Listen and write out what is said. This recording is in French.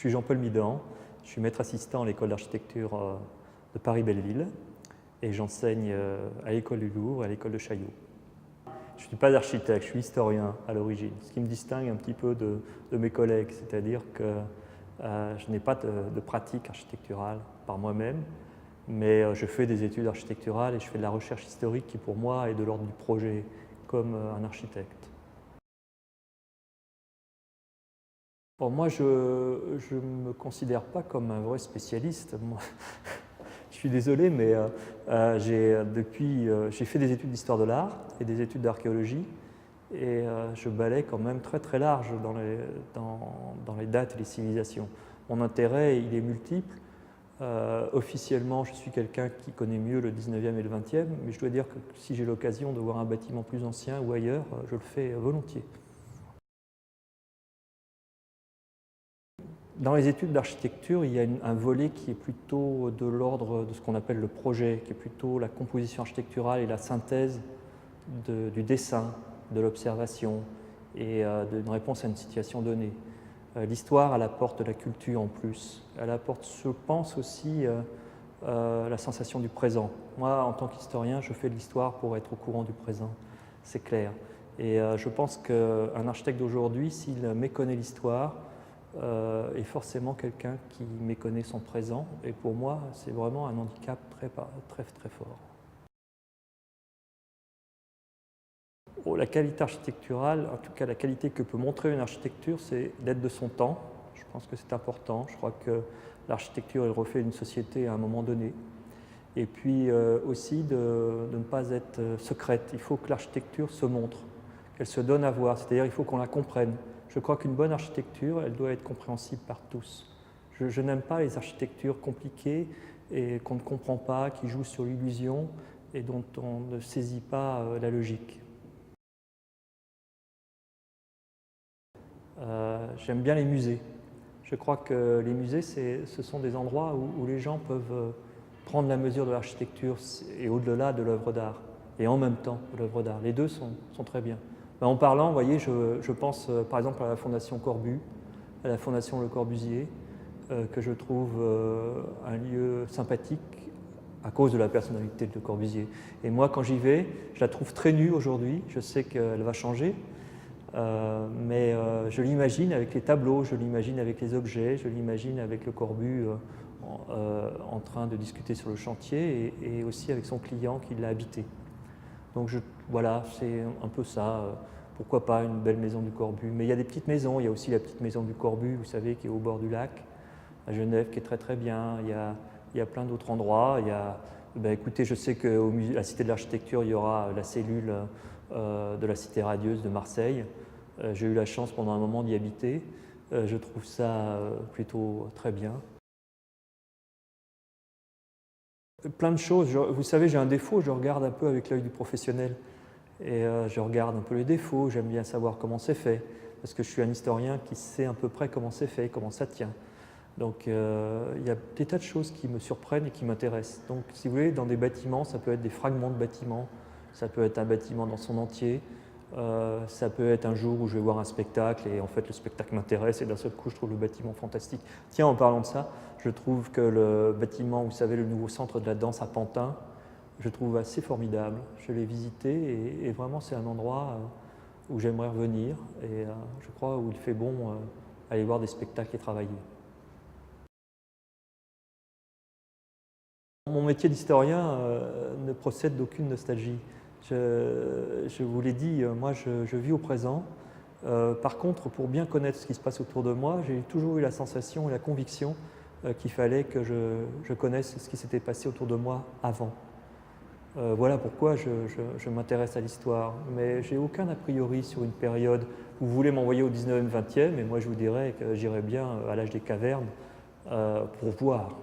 suis Jean-Paul Midan, je suis maître assistant à l'école d'architecture de Paris-Belleville et j'enseigne à l'école du Louvre et à l'école de Chaillot. Je ne suis pas architecte, je suis historien à l'origine, ce qui me distingue un petit peu de mes collègues, c'est-à-dire que je n'ai pas de pratique architecturale par moi-même, mais je fais des études architecturales et je fais de la recherche historique qui pour moi est de l'ordre du projet, comme un architecte. Bon, moi, je ne me considère pas comme un vrai spécialiste. Moi, je suis désolé, mais j'ai fait des études d'histoire de l'art et des études d'archéologie et je balaie quand même très très large dans les dates et les civilisations. Mon intérêt, il est multiple. Officiellement, je suis quelqu'un qui connaît mieux le 19e et le 20e, mais je dois dire que si j'ai l'occasion de voir un bâtiment plus ancien ou ailleurs, je le fais volontiers. Dans les études d'architecture, il y a un volet qui est plutôt de l'ordre de ce qu'on appelle le projet, qui est plutôt la composition architecturale et la synthèse du dessin, de l'observation et d'une réponse à une situation donnée. L'histoire, elle apporte de la culture en plus. Elle apporte, je pense aussi, la sensation du présent. Moi, en tant qu'historien, je fais de l'histoire pour être au courant du présent, c'est clair. Et je pense qu'un architecte d'aujourd'hui, s'il méconnaît l'histoire, est forcément quelqu'un qui méconnaît son présent. Et pour moi, c'est vraiment un handicap très, très, très fort. Oh, la qualité architecturale, en tout cas la qualité que peut montrer une architecture, c'est d'être de son temps. Je pense que c'est important. Je crois que l'architecture est le reflet d'une société à un moment donné. Et puis aussi de ne pas être secrète. Il faut que l'architecture se montre, qu'elle se donne à voir, c'est-à-dire il faut qu'on la comprenne. Je crois qu'une bonne architecture, elle doit être compréhensible par tous. Je n'aime pas les architectures compliquées et qu'on ne comprend pas, qui jouent sur l'illusion et dont on ne saisit pas la logique. J'aime bien les musées. Je crois que les musées, ce sont des endroits où les gens peuvent prendre la mesure de l'architecture et au-delà de l'œuvre d'art, et en même temps de l'œuvre d'art. Les deux sont très bien. En parlant, vous voyez, je pense par exemple à la Fondation Corbu, à la Fondation Le Corbusier, que je trouve un lieu sympathique à cause de la personnalité de Le Corbusier. Et moi, quand j'y vais, je la trouve très nue aujourd'hui. Je sais qu'elle va changer, mais je l'imagine avec les tableaux, je l'imagine avec les objets, je l'imagine avec Le Corbu en train de discuter sur le chantier et aussi avec son client qui l'a habité. Donc voilà, c'est un peu ça. Pourquoi pas une belle maison du Corbu. Mais il y a des petites maisons, il y a aussi la petite maison du Corbu, vous savez, qui est au bord du lac, à Genève, qui est très très bien. Il y a plein d'autres endroits. Écoutez, je sais qu'à la Cité de l'Architecture, il y aura la cellule de la Cité radieuse de Marseille. J'ai eu la chance pendant un moment d'y habiter. Je trouve ça plutôt très bien. Plein de choses. Vous savez, j'ai un défaut, je regarde un peu avec l'œil du professionnel. Et je regarde un peu les défauts, j'aime bien savoir comment c'est fait, parce que je suis un historien qui sait à peu près comment c'est fait, comment ça tient. Donc il y a des tas de choses qui me surprennent et qui m'intéressent. Donc si vous voulez, dans des bâtiments, ça peut être des fragments de bâtiments, ça peut être un bâtiment dans son entier, ça peut être un jour où je vais voir un spectacle et en fait le spectacle m'intéresse et d'un seul coup je trouve le bâtiment fantastique. Tiens, en parlant de ça, je trouve que le bâtiment, vous savez, le nouveau centre de la danse à Pantin, je trouve assez formidable. Je l'ai visité et vraiment c'est un endroit où j'aimerais revenir et je crois où il fait bon aller voir des spectacles et travailler. Mon métier d'historien ne procède d'aucune nostalgie. Je vous l'ai dit, moi je vis au présent. Par contre, pour bien connaître ce qui se passe autour de moi, j'ai toujours eu la sensation et la conviction qu'il fallait que je connaisse ce qui s'était passé autour de moi avant. Voilà pourquoi je m'intéresse à l'histoire. Mais j'ai aucun a priori sur une période où vous voulez m'envoyer au 19e, 20e, et moi je vous dirais que j'irais bien à l'âge des cavernes pour voir.